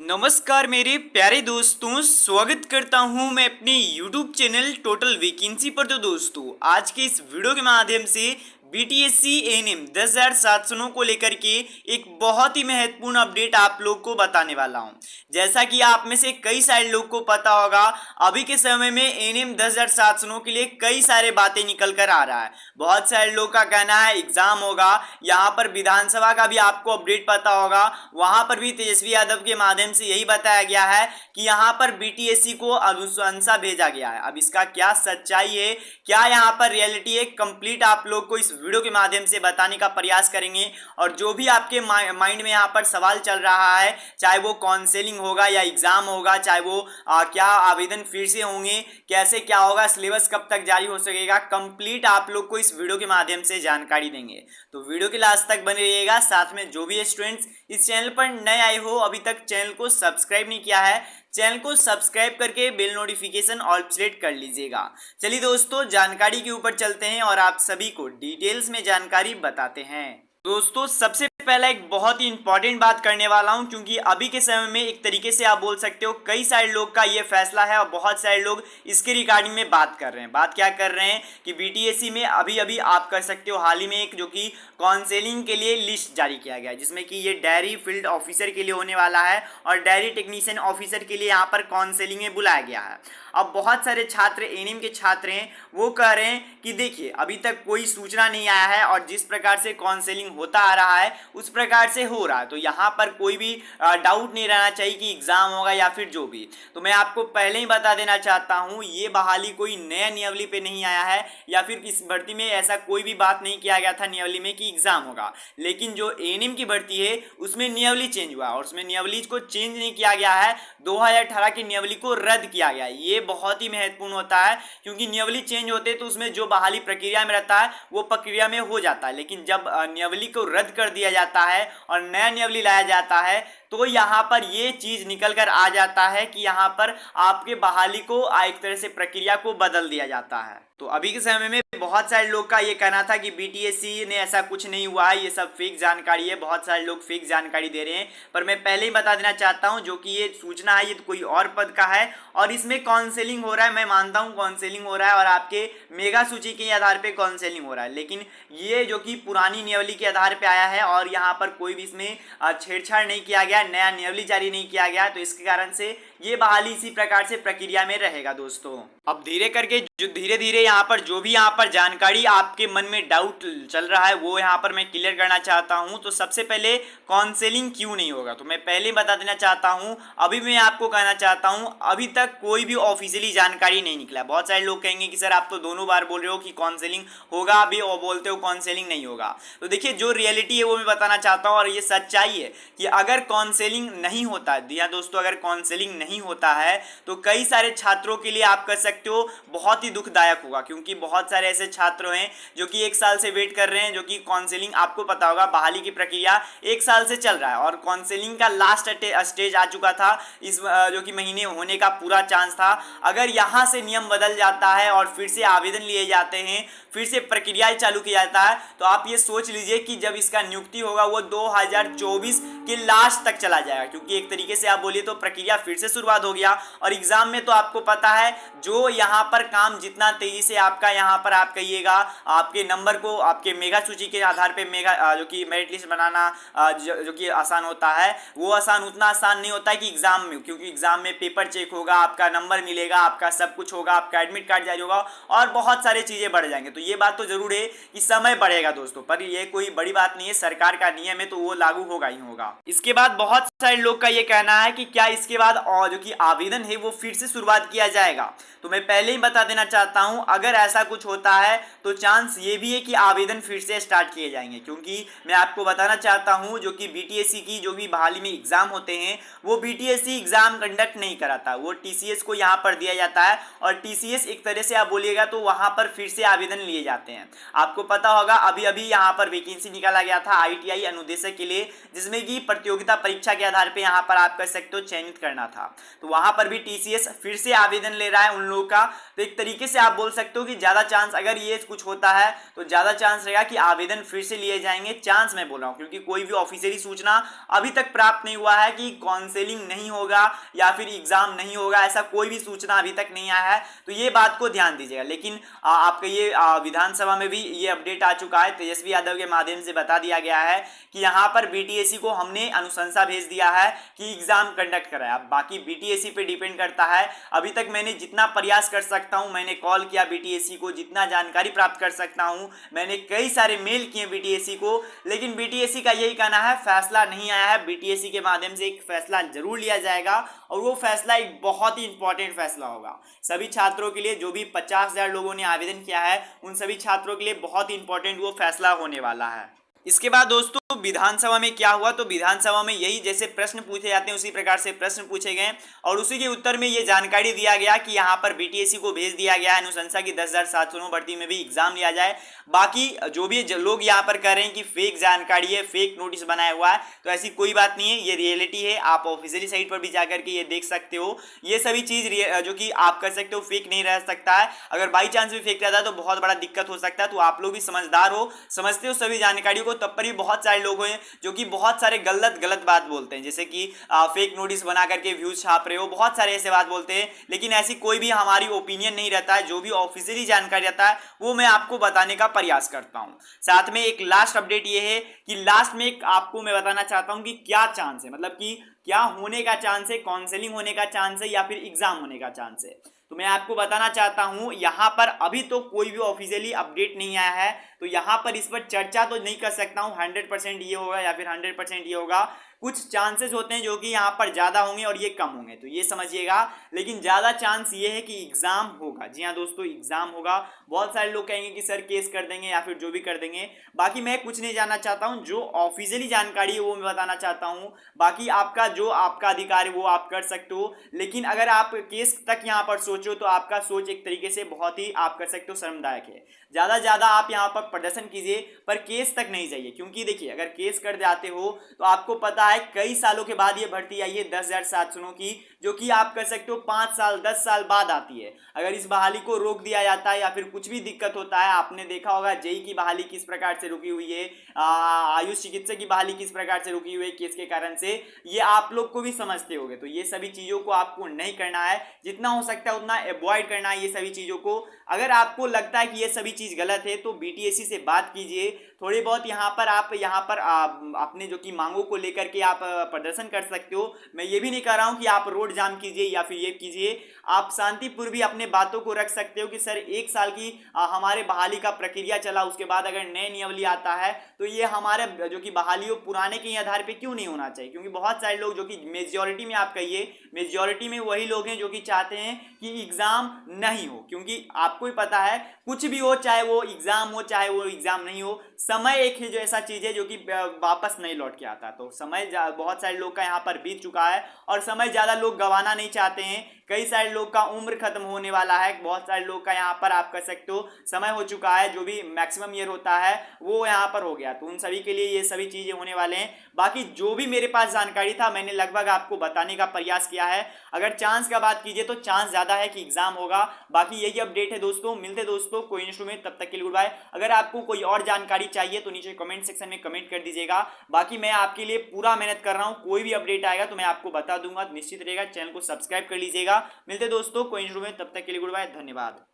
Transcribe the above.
नमस्कार मेरे प्यारे दोस्तों, स्वागत करता हूं मैं अपने YouTube चैनल टोटल वैकेंसी पर। तो दोस्तों, आज के इस वीडियो के माध्यम से बीटीएससी एएनएम 10,700 को लेकर के एक बहुत ही महत्वपूर्ण अपडेट आप लोग को बताने वाला हूं। जैसा कि आप में से कई सारे लोग को पता होगा, अभी के समय में एएनएम 10,700 के लिए कई सारे बातें निकल कर आ रहा है। बहुत सारे लोग का कहना है एग्जाम होगा, यहाँ पर विधानसभा का भी आपको अपडेट पता होगा, वहां पर भी तेजस्वी यादव के माध्यम से यही बताया गया है कि यहाँ पर बीटीएससी को अनुशंसा भेजा गया है। अब इसका क्या सच्चाई है, क्या यहाँ पर रियलिटी है, कंप्लीट आप लोग को इस वीडियो के माध्यम से बताने का प्रयास करेंगे। और जो भी आपके माइंड में यहाँ पर सवाल चल रहा है, चाहे वो काउंसलिंग होगा या एग्जाम होगा, चाहे वो क्या आवेदन फिर से होंगे, कैसे क्या होगा, सिलेबस कब तक जारी हो सकेगा, कंप्लीट आप लोग को इस वीडियो के माध्यम से जानकारी देंगे। तो वीडियो के लास्ट तक बने रहिएगा। साथ में जो भी स्टूडेंट्स इस चैनल पर नए आए हो, अभी तक चैनल को सब्सक्राइब नहीं किया है, चैनल को सब्सक्राइब करके बेल नोटिफिकेशन ऑल सेलेक्ट कर लीजिएगा। चलिए दोस्तों, जानकारी के ऊपर चलते हैं और आप सभी को डिटेल्स में जानकारी बताते हैं। दोस्तों, सबसे पहला एक बहुत ही इंपॉर्टेंट बात करने वाला हूं, क्योंकि अभी के समय में एक तरीके से आप बोल सकते हो कई सारे लोग का ये फैसला है और बहुत सारे लोग इसके रिगार्डिंग में बात कर रहे हैं। बात क्या कर रहे हैं कि बीटीएससी में अभी अभी आप कर सकते हो, हाल ही में एक जो कि काउंसलिंग के लिए लिस्ट जारी किया गया है, जिसमें कि ये डेयरी फील्ड ऑफिसर के लिए होने वाला है और डेयरी टेक्नीशियन ऑफिसर के लिए यहाँ पर काउंसलिंग में बुलाया गया है। अब बहुत सारे छात्र, एएनएम के छात्र हैं, वो कह रहे हैं कि देखिए अभी तक कोई सूचना नहीं आया है और जिस प्रकार से काउंसलिंग होता आ रहा है उस प्रकार से हो रहा है, तो यहाँ पर कोई भी डाउट नहीं रहना चाहिए कि एग्जाम होगा या फिर जो भी। तो मैं आपको पहले ही बता देना चाहता हूँ, ये बहाली कोई नया नियमावली पे नहीं आया है या फिर इस भर्ती में ऐसा कोई भी बात नहीं किया गया था नियमावली में कि एग्जाम होगा। लेकिन जो एएनएम की भर्ती है उसमें नियमावली चेंज हुआ और उसमें नियमावली को चेंज नहीं किया गया है, 2018 की नियमावली को रद्द किया गया। ये बहुत ही महत्वपूर्ण होता है, क्योंकि नियमावली चेंज होते तो उसमें जो बहाली प्रक्रिया में रहता है वो प्रक्रिया में हो जाता है। लेकिन जब नियमावली को रद्द कर दिया जाता है और नया नियमावली लाया जाता है, तो यहाँ पर ये चीज निकल कर आ जाता है कि यहाँ पर आपके बहाली को एक तरह से प्रक्रिया को बदल दिया जाता है। तो अभी के समय में बहुत सारे लोग का ये कहना था कि बीटीएससी ने ऐसा कुछ नहीं हुआ है, ये सब फेक जानकारी है, बहुत सारे लोग फेक जानकारी दे रहे हैं। पर मैं पहले ही बता देना चाहता हूं, जो कि ये सूचना है ये तो कोई और पद का है और इसमें काउंसलिंग हो रहा है। मैं मानता हूं काउंसलिंग हो रहा है और आपके मेगा सूची के आधार पर काउंसलिंग हो रहा है, लेकिन ये जो कि पुरानी नियमावली के आधार पर आया है और यहाँ पर कोई भी इसमें छेड़छाड़ नहीं किया गया, नया नियमावली जारी नहीं किया गया, तो इसके कारण से ये बहाली इसी प्रकार से प्रक्रिया में रहेगा। दोस्तों, अब धीरे करके जो धीरे धीरे यहाँ पर जो भी यहाँ पर जानकारी आपके मन में डाउट चल रहा है वो यहाँ पर मैं क्लियर करना चाहता हूँ। तो सबसे पहले काउंसलिंग क्यों नहीं होगा, तो मैं पहले ही बता देना चाहता हूँ, अभी मैं आपको कहना चाहता हूँ अभी तक कोई भी ऑफिशियली जानकारी नहीं निकला। बहुत सारे लोग कहेंगे कि सर आप तो दोनों बार बोल रहे हो कि काउंसलिंग होगा अभी और बोलते हो काउंसलिंग नहीं होगा। तो देखिए, जो रियलिटी है वो मैं बताना चाहता हूँ और ये सच्चाई है कि अगर काउंसलिंग नहीं होता है दोस्तों, अगर काउंसलिंग नहीं होता है तो कई सारे छात्रों के लिए आप कर सकते हो बहुत ही दुखदायक होगा, क्योंकि बहुत सारे ऐसे छात्र हैं जो कि 1 साल से वेट कर रहे हैं, जो कि काउंसलिंग, आपको पता होगा बहाली की प्रक्रिया 1 साल से चल रहा है और काउंसलिंग का लास्ट स्टेज आ चुका था, इस जो कि महीने होने का पूरा चांस था। अगर यहाँ से नियम बदल जाता है और फिर से आवेदन लिए जाते हैं, फिर से प्रक्रिया चालू किया जाता है, तो आप ये सोच लीजिए कि जब इसका नियुक्ति होगा वो 2024 के लास्ट तक चला जाएगा, क्योंकि एक तरीके से आप बोलिए तो प्रक्रिया फिर से शुरुआत हो गया। और एग्जाम में तो आपको पता है जो यहाँ पर काम जितना तेजी से आपका यहाँ पर आप कहिएगा, आपके नंबर को आपके मेगा सूची के आधार पे मेगा जो कि मेरिट लिस्ट बनाना जो कि आसान होता है, वो उतना आसान नहीं होता है कि एग्जाम में, क्योंकि एग्जाम में पेपर चेक होगा, आपका नंबर मिलेगा, आपका सब कुछ होगा, आपका एडमिट कार्ड जारी होगा और बहुत सारी चीजें बढ़ जाएंगे। तो ये बात तो जरूर है कि समय बढ़ेगा दोस्तों, पर ये कोई बड़ी बात नहीं है, सरकार का नियम है तो वो लागू होगा ही होगा। इसके बाद बहुत सारे लोग का ये कहना है कि क्या इसके बाद और जो कि आवेदन है वो फिर से शुरुआत किया जाएगा। तो मैं पहले ही बता देना चाहता हूं, अगर ऐसा कुछ होता है तो चांस ये भी है कि आवेदन फिर से स्टार्ट किए जाएंगे, क्योंकि मैं आपको बताना चाहता हूं जो कि बीटीएससी की जो भी बहाली में एग्जाम होते हैं वो बीटीएससी एग्जाम कंडक्ट नहीं कराता, वो टीसीएस को यहाँ पर दिया जाता है और टीसीएस एक तरह से आप बोलिएगा तो वहां पर फिर से आवेदन लिए जाते हैं। आपको पता होगा अभी अभी यहाँ पर वैकेंसी निकाला गया था आईटीआई अनुदेशक के लिए, जिसमें कि प्रतियोगिता परीक्षा के आधार पर यहाँ पर आप कर सकते हो चयनित करना था। तो वहां पर भी टीसीएस फिर से आवेदन ले रहा है उन लोगों का। तो एक तरीके से आप बोल सकते हो कि ज्यादा चांस, अगर ये कुछ होता है तो ज्यादा चांस रहेगा कि आवेदन फिर से लिए जाएंगे। चांस मैं बोल रहा हूं क्योंकि कोई भी ऑफिशियली सूचना अभी तक प्राप्त नहीं हुआ है कि काउंसलिंग नहीं होगा या फिर एग्जाम नहीं होगा, ऐसा कोई भी सूचना अभी तक नहीं आया है। तो ये बात को ध्यान दीजिएगा। लेकिन आपका ये विधानसभा में भी ये अपडेट आ चुका है, तेजस्वी यादव के माध्यम से बता दिया गया है कि यहाँ पर बीटीएससी को हमने अनुशंसा भेज दिया है कि एग्जाम कंडक्ट कराए। अब बाकी बीटीएससी पे डिपेंड करता है। अभी तक मैंने जितना प्रयास कर सकता हूं, मैंने कॉल किया बीटीएससी को, जितना जानकारी प्राप्त कर सकता हूं, मैंने कई सारे मेल किए बीटीएससी को, लेकिन बीटीएससी का यही कहना है फैसला नहीं आया है। बीटीएससी के माध्यम से एक फैसला जरूर लिया जाएगा और वो फैसला एक बहुत ही इंपॉर्टेंट फैसला होगा सभी छात्रों के लिए। जो भी 50,000 लोगों ने आवेदन किया है उन सभी छात्रों के लिए बहुत ही इंपॉर्टेंट वो फैसला होने वाला है। इसके बाद दोस्तों विधानसभा में क्या हुआ, तो विधानसभा में यही जैसे प्रश्न पूछे जाते हैं उसी प्रकार से प्रश्न पूछे गए और उसी के उत्तर में ये जानकारी दिया गया कि यहाँ पर बीटीएससी को भेज दिया गया है अनुशंसा की 10,709 भर्ती में भी एग्जाम लिया जाए। बाकी जो भी लोग यहाँ पर कह रहे हैं कि फेक जानकारी है, फेक नोटिस बनाया हुआ है, तो ऐसी कोई बात नहीं है, ये रियलिटी है। आप ऑफिशियली साइट पर भी जाकर के ये देख सकते हो। ये सभी चीज जो कि आप कर सकते हो, फेक नहीं रह सकता है। अगर बाई चांस भी फेक रहता है तो बहुत बड़ा दिक्कत हो सकता है। तो आप लोग भी समझदार हो, समझते हो सभी जानकारियों को, तब पर भी बहुत सारे लोग हैं जो कि बहुत सारे गलत बात बोलते हैं, जैसे कि फेक नोटिस बना करके व्यूज छाप रहे हो, बहुत सारे ऐसे बात बोलते हैं। लेकिन ऐसी कोई भी हमारी ओपिनियन नहीं रहता है। जो भी ऑफिशियली जानकारी रहता है वो मैं आपको बताने का प्रयास करता हूं। साथ में एक लास्ट अपडेट ये है कि लास्ट में एक आपको मैं बताना चाहता हूं कि क्या चांस है, मतलब कि क्या होने का चांस है, काउंसलिंग होने का चांस है या फिर एग्जाम होने का चांस है। तो मैं आपको बताना चाहता हूं यहां पर अभी तो कोई भी ऑफिशियली अपडेट नहीं आया है, तो यहां पर इस पर चर्चा तो नहीं कर सकता हूं 100% ये होगा या फिर 100% ये होगा। कुछ चांसेस होते हैं जो कि यहाँ पर ज़्यादा होंगे और ये कम होंगे, तो ये समझिएगा। लेकिन ज़्यादा चांस ये है कि एग्ज़ाम होगा। जी हाँ दोस्तों, एग्ज़ाम होगा। बहुत सारे लोग कहेंगे कि सर केस कर देंगे या फिर जो भी कर देंगे। बाकी मैं कुछ नहीं जानना चाहता हूँ, जो ऑफिशियली जानकारी है वो मैं बताना चाहता हूँ। बाकी आपका जो आपका अधिकार है वो आप कर सकते हो। लेकिन अगर आप केस तक यहाँ पर सोचो तो आपका सोच एक तरीके से बहुत ही आप कर सकते हो शर्मदायक है। ज़्यादा आप यहाँ पर प्रदर्शन कीजिए पर केस तक नहीं जाइए, क्योंकि देखिए अगर केस कर जाते हो तो आपको पता है कई सालों के बाद ये भर्ती आई है 10,709 की, जो कि आप कर सकते हो 5 साल 10 साल बाद आती है। अगर इस बहाली को रोक दिया जाता है या फिर कुछ भी दिक्कत होता है, आपने देखा होगा जेई की बहाली किस प्रकार से रुकी हुई है, आयुष चिकित्सक की बहाली किस प्रकार से रुकी हुई है केस के कारण से, ये आप लोग को भी समझते होंगे। तो ये सभी चीज़ों को आपको नहीं करना है, जितना हो सकता है उतना अवॉइड करना है ये सभी चीज़ों को। अगर आपको लगता है कि ये सभी चीज़ गलत है तो बीटीएससी से बात कीजिए। थोड़ी बहुत यहाँ पर आप अपने जो कि मांगों को लेकर के आप प्रदर्शन कर सकते हो। मैं ये भी नहीं कह रहा हूँ कि आप रोड जाम कीजिए या फिर ये कीजिए, आप शांतिपूर्व भी अपने बातों को रख सकते हो कि सर 1 साल की हमारे बहाली का प्रक्रिया चला, उसके बाद अगर नए नियमावली आता है तो ये हमारे जो कि बहाली हो पुराने के ही आधार पे क्यों नहीं होना चाहिए। क्योंकि बहुत सारे लोग जो कि मेजॉरिटी में आप कहिए, मेजॉरिटी में वही लोग हैं जो कि चाहते हैं कि एग्जाम नहीं हो। क्योंकि आपको ही पता है कुछ भी हो, चाहे वो एग्जाम हो चाहे वो एग्जाम नहीं हो, समय एक ही जो ऐसा चीज है जो कि वापस नहीं लौट के आता। तो समय बहुत सारे लोग का यहाँ पर बीत चुका है और समय ज्यादा लोग गंवाना नहीं चाहते हैं। कई सारे लोग का उम्र खत्म होने वाला है, बहुत सारे लोग का यहाँ पर आप कर सकते हो समय हो चुका है, जो भी मैक्सिमम ईयर होता है वो यहाँ पर हो गया। तो उन सभी के लिए ये सभी चीजें होने वाले हैं। बाकी जो भी मेरे पास जानकारी था मैंने लगभग आपको बताने का प्रयास किया है। अगर चांस का बात कीजिए तो चांस ज्यादा है कि एग्जाम होगा। बाकी यही अपडेट है दोस्तों, मिलते दोस्तों कोई इशू में, तब तक के लिए गुड बाय। अगर आपको कोई और जानकारी चाहिए तो नीचे कमेंट सेक्शन में कमेंट कर दीजिएगा। बाकी मैं आपके लिए पूरा मेहनत कर रहा हूँ, कोई भी अपडेट आएगा तो मैं आपको बता दूंगा। निश्चित रहेगा, चैनल को सब्सक्राइब कर लीजिएगा। मिलते दोस्तों कोई इशू में, तब तक के लिए गुड बाय, धन्यवाद।